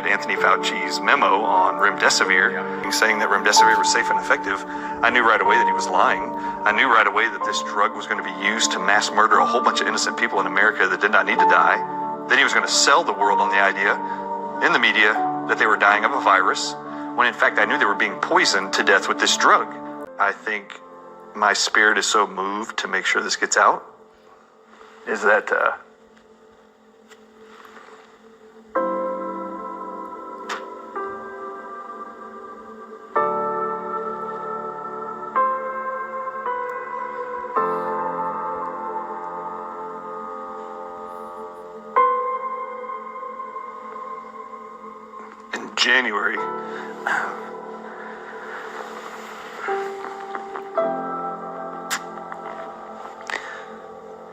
read Anthony Fauci's memo on remdesivir, saying that remdesivir was safe and effective, I knew right away that he was lying. I knew right away that this drug was going to be used to mass murder a whole bunch of innocent people in America that did not need to die. Then he was going to sell the world on the idea in the media that they were dying of a virus, when in fact I knew they were being poisoned to death with this drug. I think my spirit is so moved to make sure this gets out, is that in January,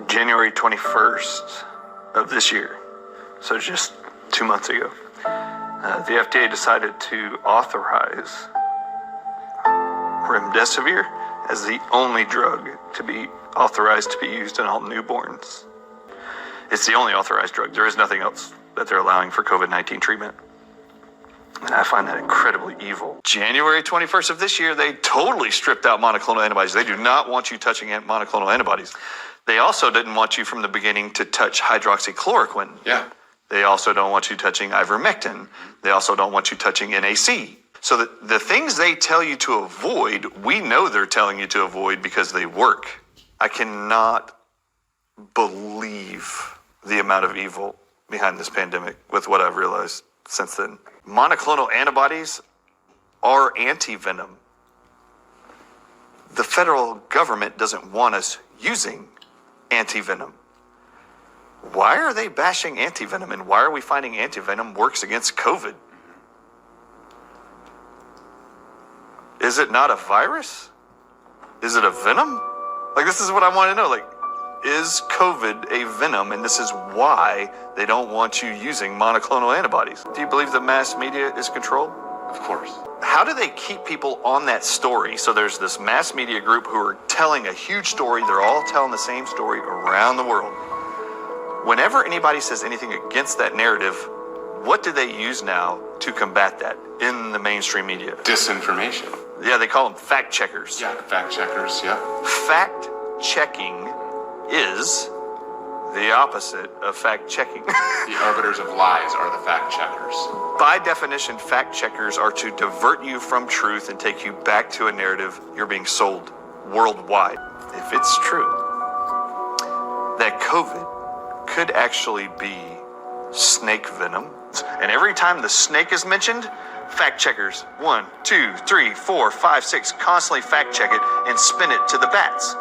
January 21st of this year, so just 2 months ago, the FDA decided to authorize remdesivir as the only drug to be authorized to be used in all newborns. It's the only authorized drug. There is nothing else that they're allowing for COVID-19 treatment. And I find that incredibly evil. January 21st of this year, they totally stripped out monoclonal antibodies. They do not want you touching monoclonal antibodies. They also didn't want you from the beginning to touch hydroxychloroquine. Yeah. They also don't want you touching ivermectin. They also don't want you touching NAC. So that the things they tell you to avoid, we know they're telling you to avoid because they work. I cannot believe the amount of evil behind this pandemic with what I've realized since then. Monoclonal antibodies are anti-venom. The federal government doesn't want us using anti-venom. Why are they bashing anti-venom, and why are we finding anti-venom works against COVID? Is it not a virus? Is it a venom? Like, this is what I want to know. Like, is COVID a venom, and this is why they don't want you using monoclonal antibodies? Do you believe the mass media is controlled? Of course. How do they keep people on that story? So there's this mass media group who are telling a huge story. They're all telling the same story around the world. Whenever anybody says anything against that narrative, what do they use now to combat that in the mainstream media? Disinformation. Yeah, they call them fact checkers. Yeah, fact checkers, yeah. Fact checking is the opposite of fact checking. The arbiters of lies are the fact checkers. By definition, fact checkers are to divert you from truth and take you back to a narrative you're being sold worldwide. If it's true that COVID could actually be snake venom, and every time the snake is mentioned, fact checkers, 1, 2, 3, 4, 5, 6, constantly fact check it and spin it to the bats.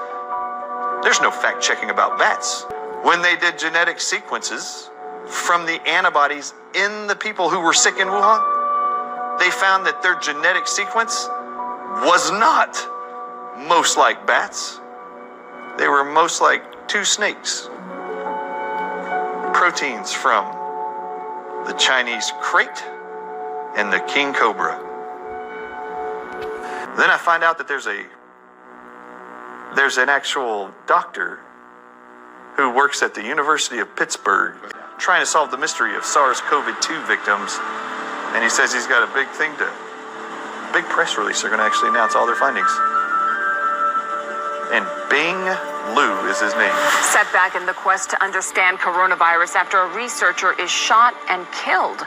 There's no fact checking about bats. When they did genetic sequences from the antibodies in the people who were sick in Wuhan, they found that their genetic sequence was not most like bats. They were most like 2 snakes. Proteins from the Chinese crate and the king cobra. Then I find out that there's an actual doctor who works at the University of Pittsburgh trying to solve the mystery of SARS-CoV-2 victims. And he says he's got a big press release. They're going to actually announce all their findings. And Bing Liu is his name. Setback in the quest to understand coronavirus after a researcher is shot and killed.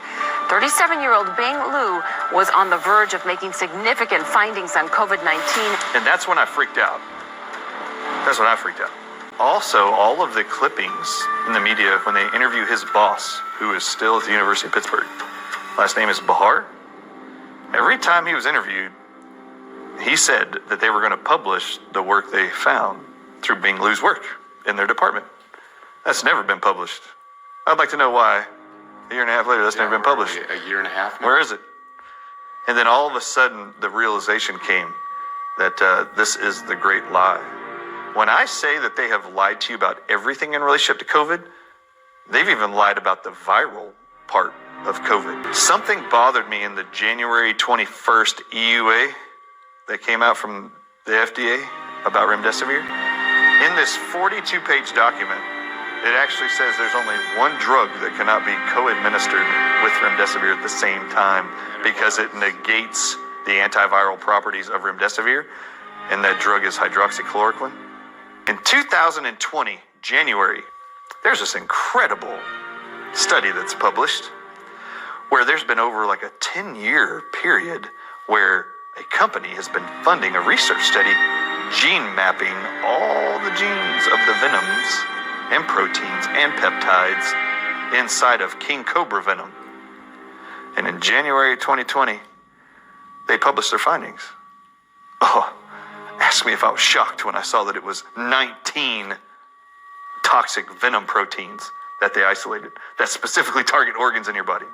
37-year-old Bing Liu was on the verge of making significant findings on COVID-19. And that's when I freaked out. Also, all of the clippings in the media when they interview his boss, who is still at the University of Pittsburgh, last name is Bahar. Every time he was interviewed, he said that they were going to publish the work they found through Bing Liu's work in their department. That's never been published. I'd like to know why. A year and a half later, that's never been published. A year and a half now? Where is it? And then all of a sudden, the realization came that this is the great lie. When I say that they have lied to you about everything in relationship to COVID, they've even lied about the viral part of COVID. Something bothered me in the January 21st EUA that came out from the FDA about remdesivir. In this 42-page document, It actually says there's only one drug that cannot be co-administered with remdesivir at the same time because it negates the antiviral properties of remdesivir, and that drug is hydroxychloroquine. In 2020, January, there's this incredible study that's published where there's been over like a 10-year period where a company has been funding a research study gene mapping all the genes of the venoms and proteins and peptides inside of king cobra venom. And in January 2020, they published their findings. Oh, ask me if I was shocked when I saw that it was 19 toxic venom proteins that they isolated that specifically target organs in your body.